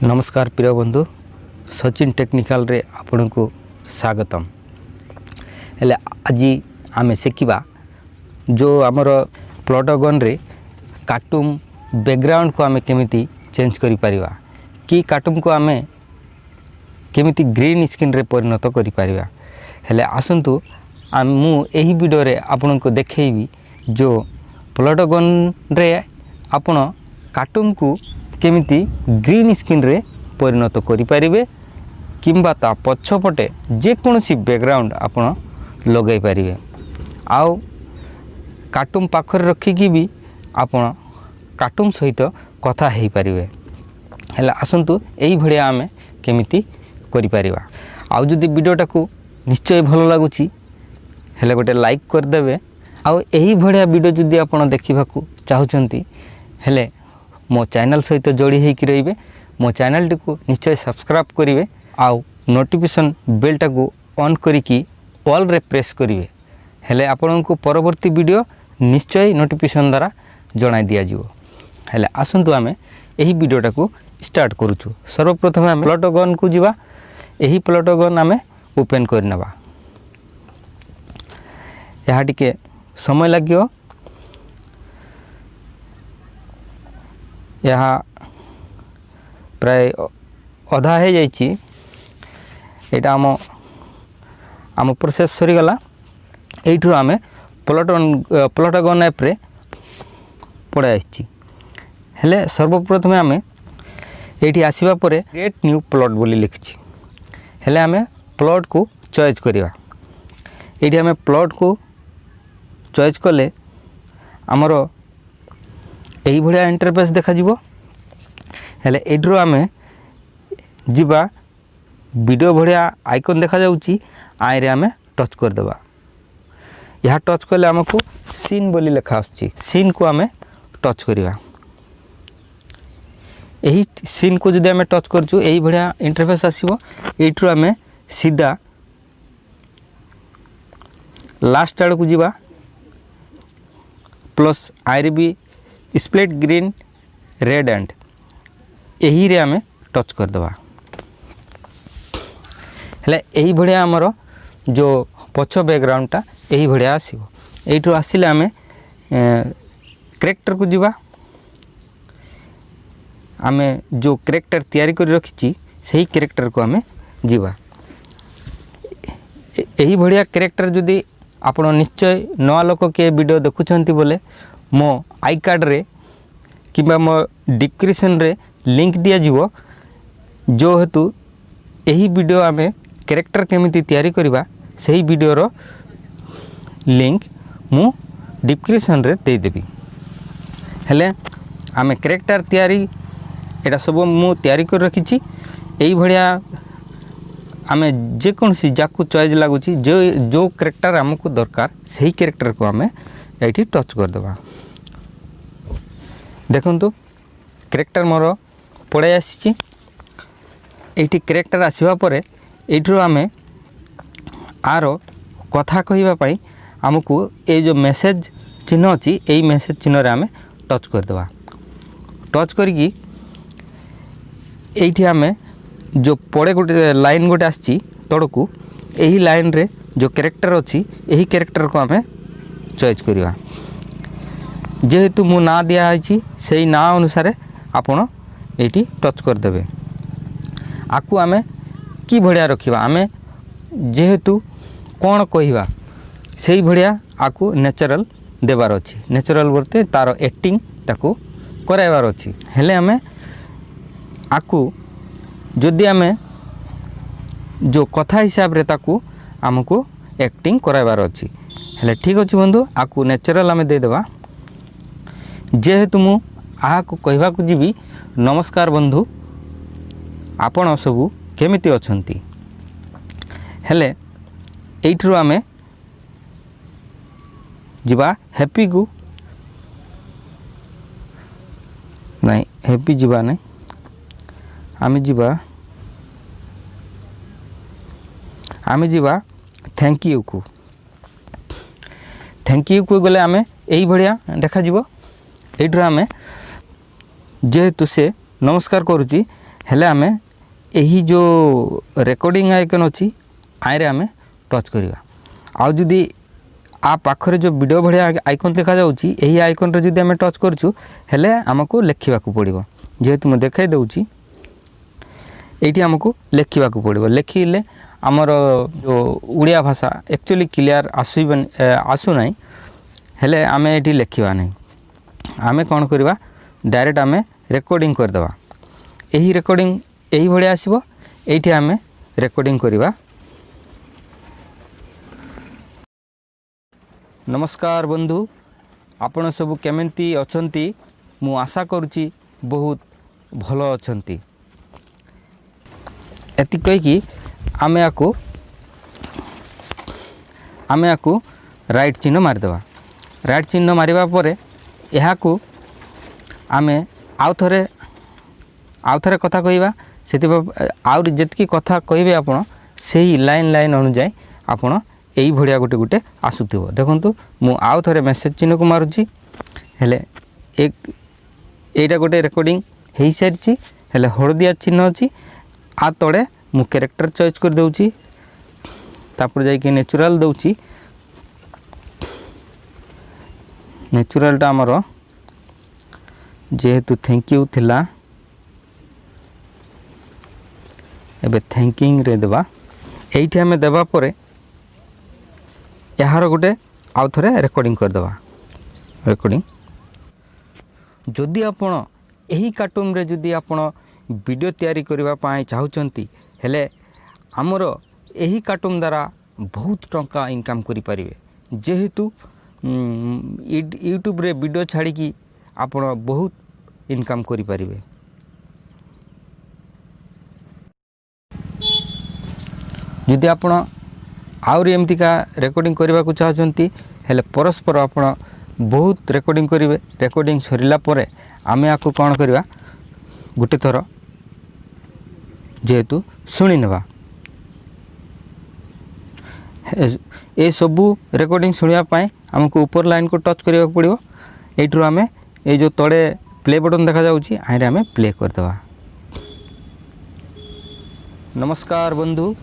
नमस्कार प्रिय बंधु सचिन टेक्निकल रे आपण को स्वागतम। हेले आज आम शिखा जो आमर प्लॉटगन रे कार्टून बैकग्राउंड को आम केमिति चेंज करि परिबा कि कार्टून को आम केमिति ग्रीन स्क्रीन रे परिणत करि परिबा। हेले आसंतु मु एही वीडियो रे आपण को देखैबी जो प्लॉटगन रे आपण कार्टून को केमिति ग्रीन स्क्रीन रे परिणत करि परिबे किंबा ता पछपटे जे कोनोसी बैकग्राउंड आपण लगाई परिबे आउ कार्टून पाखर रखिकी भी आपण कार्टून सहित कथा हेई परिबे। हेला आसंतु एही भडिया आमे केमिति करि परिबा। आउ जदि वीडियोटा को निश्चय भलो लागुची हेले गोटे लाइक कर देबे। आउ एही भडिया वीडियो जदि आपण देखिबाकू चाहुचंती हेले मो चैनल सहित जोड़ी होकर रहिबे। मो चैनल टी को निश्चय सब्सक्राइब करिवे आउ नोटिफिकेशन बेल टा को ऑन करिकी ऑल रे प्रेस करिवे हेले आपन को परवर्ती वीडियो निश्चय नोटिफिकेशन द्वारा जणाई दिया जिवो। हेले आसंतु आमे एही वीडियोटा को स्टार्ट करूछु। सर्वप्रथम आमे प्लॉटगन को जिवा। एही प्लॉटगन आमे ओपन करनबा। यहा टिके समय लागियो। यहाँ प्राय अधा हो जाइए यहाँ आम प्रोसेस सरीगला। यू आम प्लॉटगन ऐप रे पड़े आसी हेले सर्वप्रथम आम ये आसवा पर क्रिएट न्यू प्लॉट बोली लिखी हेले आम प्लॉट को चॉइस करवा। ये आम प्लॉट को चॉइस कले आमर यही भाया इंटरफेस देखा हेले एड्रो आमे जीवा वीडियो भाया आइकन देखा जाउची आई रे आमे टच कर देबा। यहाँ टच कले आमको सीन बोली लिखा आछी सीन को आमे टच करिवा। यही सीन को जदि आमे टच करछु यही भाया इंटरफेस आसीबो। एट्रो आमे सीधा लास्ट आड़ को जीवा प्लस आई रे भी स्प्लिट ग्रीन रेड एंड यही रे आमे टच कर देबा। हेले यही भडिया हमरो जो पछ बैकग्राउंड टा यही भडिया आसीबो। एठो आसीले आमे कैरेक्टर को जीवा। आमे जो कैरेक्टर तैयारी कर रखिची सही कैरेक्टर को आमे जीवा। यही भडिया कैरेक्टर जदी आपण निश्चय नवा लोक के वीडियो देखुछंती बोले मो आई कार्ड रे किबा मो डिस्क्रिप्शन रे लिंक दिया जीवो। जो हेतु यही वीडियो आमे कैरेक्टर केमिति तैयारी करबा सही वीडियो रो लिंक मु डिस्क्रिप्शन रे दे देबी। हेले आमे कैरेक्टर तैयारी एटा सब मु तैयारी कर रखिची। एही भडिया आमे जे कोनसी जाकू चॉइस लागुची जो कैरेक्टर हमको दरकार सही कैरेक्टर को आमे एठी टच कर देबा। देखंतु कैरेक्टर मोर पड़े आसी। एठी कैरेक्टर आसीबा परे एठरो आमे आरो कथा कहिबा पई हमको ए जो मेसेज चिन्ह अछि एई मेसेज चिन्ह रे आमे टच कर देबा। टच करिकी एठी आमे जो पड़े गोटे लाइन गोटे आसी तड़कू एही लाइन रे जो कैरेक्टर अछि एही कैरेक्टर को आमे चॉइस करिवा। जेहेतु मु ना दिया है से ना अनुसार आपण ये टच कर देबे। आकु आमे की भड़िया रखिबा आमे जेहेतु कौन कहिबा सेही भड़िया आकु नेचुरल देबार अछि। नेचुरल बोलते तार एक्टिंग ताकू कराइबार अछि। हेले आमे आकु जदि आमे जो कथा हिसाब रे ताकू हमको एक्टिंग कराइबार अछि हेले ठीक अछि बंधु। आकु नेचुरल आमे दे देबा। जेहेतु मु आहा को कहबा को जीवी नमस्कार बंधु आपण सबू केमिति अछंती हेले एठरो आमे जीवा हैप्पी को नहीं हैप्पी जीवा नहीं आमे जीवा थैंक यू को गले आमे एही भड़िया देखा जीवो। एठरो आमे जेहेतु से नमस्कार करुची हेले आमे यही जो रेकर्डिंग आइकन अच्छी आईरे आमे टच करवा आउ जदि आ पाखरे जो वीडियो भाया आइकन देखा जाउची यही आइकन रे जदि आमे टच करछु हेले हमको लेखिबाकू पड़िबो जेहेतु मैं देखाई दउची एठी हमको लेखिबाकू पड़िबो लेखिले आमर जो उड़िया भाषा एक्चुअली क्लियर आसु नाही हेले आमे एठी लेखिबा नाही आमे कोन करबा डायरेक्ट आमे रेकॉर्डिंग कर देबा यही रेकॉर्डिंग यही भलिया आसीबो एठी आमे रेकॉर्डिंग करबा। नमस्कार बंधु आपण सब केमिति अछंती मु आशा करूची बहुत भलो अछंती एति कहि कि आमे आकु राइट चिन्ह मार देबा राइट चिन्ह मारिबा परे एहाकु आमे आउ थरे कथा कहिबा सेति आउर जेतकी कथा कहिबे आपण सेही लाइन अनुसार आपण एई भड़िया गोटे आसुथिबो देखंतु मु आउ थरे मेसेज चिन्ह को मारुची हेले एक एटा गोटे रेकॉर्डिंग हेई सारिची हेले हळदिया चिन्ह अछि आ तळे मु कैरेक्टर चॉइस कर दउची तापर जाई कि नेचुरल दउची नेचुरल टा हमरो जेहेतु थैंक यू थिला एबे थैंकिंग रे देबा एठी हमें देबा परे यार गोटे आउ थरे रेकॉर्डिंग कर देबा रेकॉर्डिंग जदि आपण एही कार्टून रे जदि आपण वीडियो तैयारी करबा पाए चाहुचंती हेले हमरो एही कार्टून द्वारा बहुत टंका इनकम करि परिबे जेहेतु यूट्यूब रे वीडियो छाड़ी की आपण बहुत इनकम करि परिबे जदि आपण आउरी एमती का रेकॉर्डिंग करबा को चाहचंती हेले परस्पर आपण बहुत रेकॉर्डिंग करिवे रेकॉर्डिंग सरिला परे आमे आको कोन करबा गुटे थरो जेहेतु सुनी नेबा ए सबू रेकॉर्डिंग सुनिया पाए हमको ऊपर लाइन को टच करबा पड़िबो एठरो आमे ए जो तळे प्ले बटन देखा जाउची आइरे आमे प्ले कर देबा। नमस्कार बंधु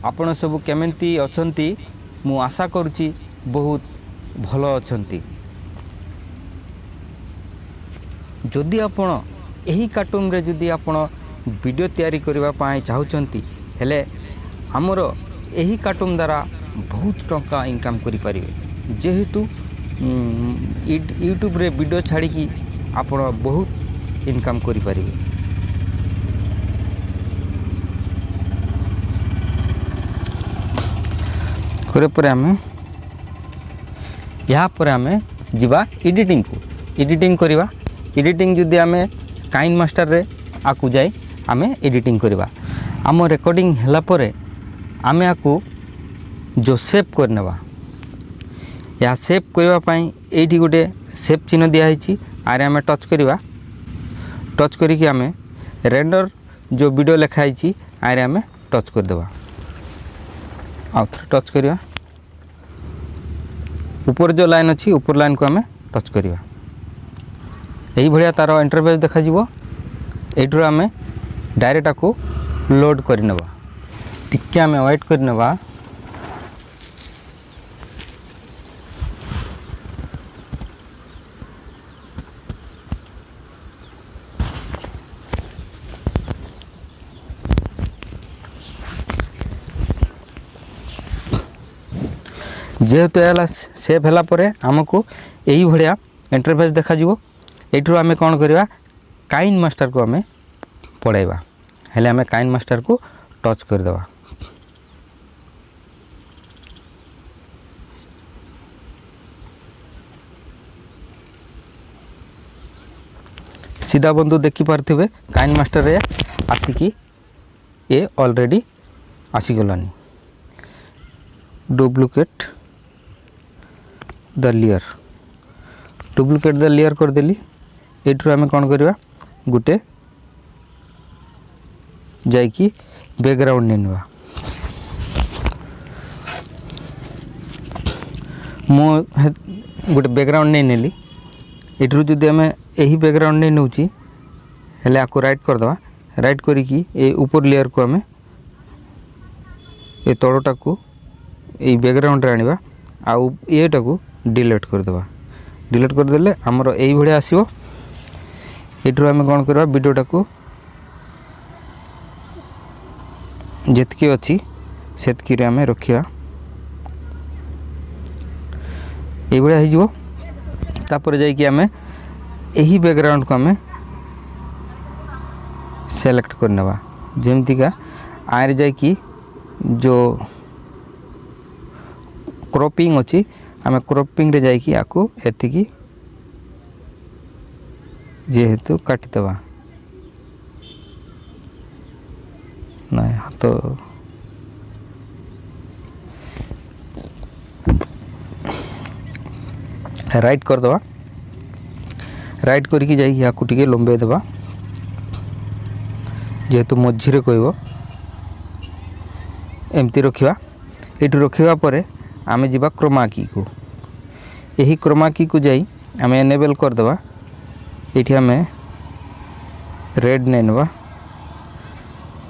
आपण सब केमिति अछंती मु आशा करूची बहुत भलो अछंती जदि आपण एही कार्टून रे जदि आपण वीडियो तैयारी करबा पाए चाहुचंती हेले हमरो एही कार्टून द्वारा बहुत टंका इनकम करि परिबे जेहेतु यूट्यूब रे वीडियो छाड़ी की आपण बहुत इनकम करि परिबे करे पर आमे यहाँ पर आमे जीवा एडिटिंग करवा एडिटिंग जदि आमे काइन मास्टर रे आकु जाई आमे एडिटिंग करवा आम रेकॉर्डिंग हला परे आमे आकु जो सेव करनेबा या सेव करबा पई एठी गोटे सेव चिन्ह दिया हिची आरे आमे टच करवा टच करिकि आमे रेंडर जो वीडियो लिखा हिची आरे आमे टच कर देबा आउ टच करिया ऊपर जो लाइन अच्छी ऊपर लाइन को आमे टच करिया यही भलिया तार इंटरफेस देखा जिवो एठरो आमे डायरेक्ट आको लोड कर नेबा टिके आमे वेट कर नेबा जेहेतु एला सेव हला परे हमको यही भलिया इंटरफेस देखा जिवो एठरो आमे कोन करबा काइन मास्टर को आमे पढाइबा हेले आमे काइन मास्टर को टच कर देबा सीधा बंधु देखि पारथिबे काइन मास्टर रे आसिकी ए ऑलरेडी आसी गलानी डुप्लिकेट द लेयर कर देली एठरो आमे कोन करबा गुटे जाई कि बैकग्राउंड नेनवा मो गुटे बैकग्राउंड नै नेली एठरो जदि आमे एही बैकग्राउंड नै नउची हेले आको राइट कर दवा राइट करिकी ए ऊपर लेयर को आमे ए तळटा को ए बैकग्राउंड रे आनिबा आउ एटा को डिलीट कर देबा। डिलीट कर देले हमर एई भलिया आसीबो। एठरो आमे कोन करबा वीडियोटा को जेतकी अछि सेतकी रे आमे रखिया। एई भलिया हिजबो। तापर जाई कि आमे एही बैकग्राउंड को आमे सेलेक्ट कर नेबा। जेमति का आरे जाई कि जो क्रॉपिंग अछि आमे क्रॉपिंग रे जाई कि आको एतिकी जेहेतु काटि देबा। नहीं तो राइट कर दवा। राइट करके जाई आको टिके लंबे देबा जेहेतु मझी रे कहबो एमती रखिबा। एटु रखिबा परे आमे जिबा क्रोमा की को। एही क्रोमा की को जाई आमे एनेबल कर देबा। एठी आमे रेड नै नेबा।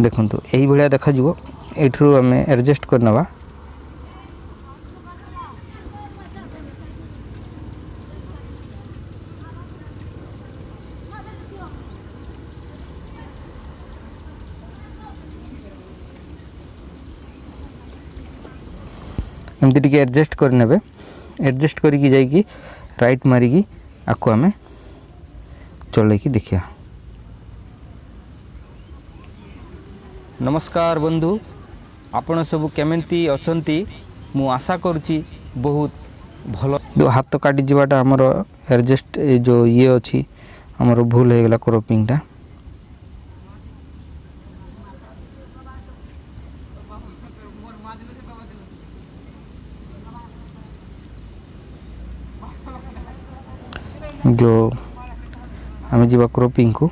देखंतु एही भलिया देखा जिवो। एठरो आमे एडजस्ट कर नेबा। एमती टिके एडजस्ट कर नेबे। एडजस्ट करिकी जाईकी राइट मारिकी आको आमे चलैकी देखिया। नमस्कार बंधु, आपण सब केमेंती अछंती मु आशा करूची बहुत भलो। जो हाथ काटी जीवाटा हमर एडजस्ट जो ये अछि हमर भूल हे गेला क्रॉपिंगटा। जो हमें जीवा क्रॉपिंग को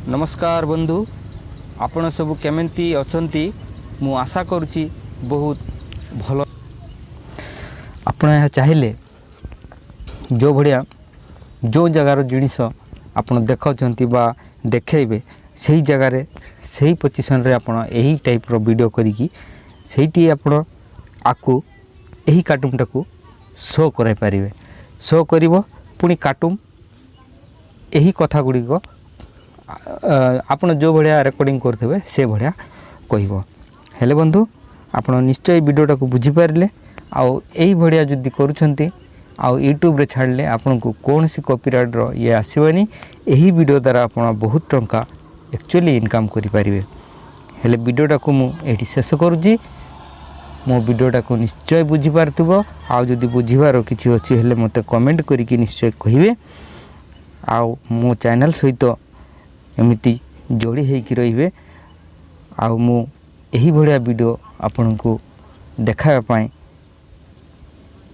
नमस्कार बंधु, आपण सब केमेंती अछंती मु आशा करूची बहुत भलो। आपण यह चाहिले जो भड़िया जो जगार जिनिस आपण देखौछंती बा देखेबे सही जगार रे सही पोजीशन रे आपण एही टाइप रो वीडियो करिकी सेठी आपण आकु एही कार्टून टाकू शो कराई परिबे। शो करिवो पुनी कार्टून एही कथा गुडी को आपण जो भड़िया रेकॉर्डिंग करथबे से भड़िया कहबो। हेले बंधु आपण निश्चय वीडियोटा को बुझी पारले। आउ एही भड़िया जदी करूछंती आउ यूट्यूब रे छाडले आपण को कोनसी कॉपीराइट रो ये आसीबनी। एही वीडियो द्वारा आपण बहुत टंका एक्चुअली इनकम करि परिबे। हेले वीडियोटा को मु एठी शेष करूची। मो वीडियोटा को निश्चय बुझी पारथबो। आउ जदी बुझीबार किछि अछि हेले मते कमेंट करिकि निश्चय कहिबे। आउ मो चैनल सहित एमिति जोड़ी होइकि रहिबे। आउ मु एही भड़िया वीडियो आपन को देखाबा पई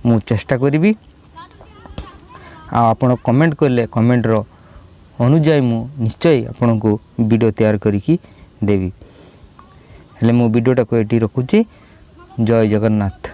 मु चेष्टा करिबी। आ आपन कमेंट करले कमेंट रो अनुଯାयी मु निश्चय आपन को वीडियो तैयार करिकि देबी। हेले मु वीडियोटा को एठी रखुची। जय जगन्नाथ।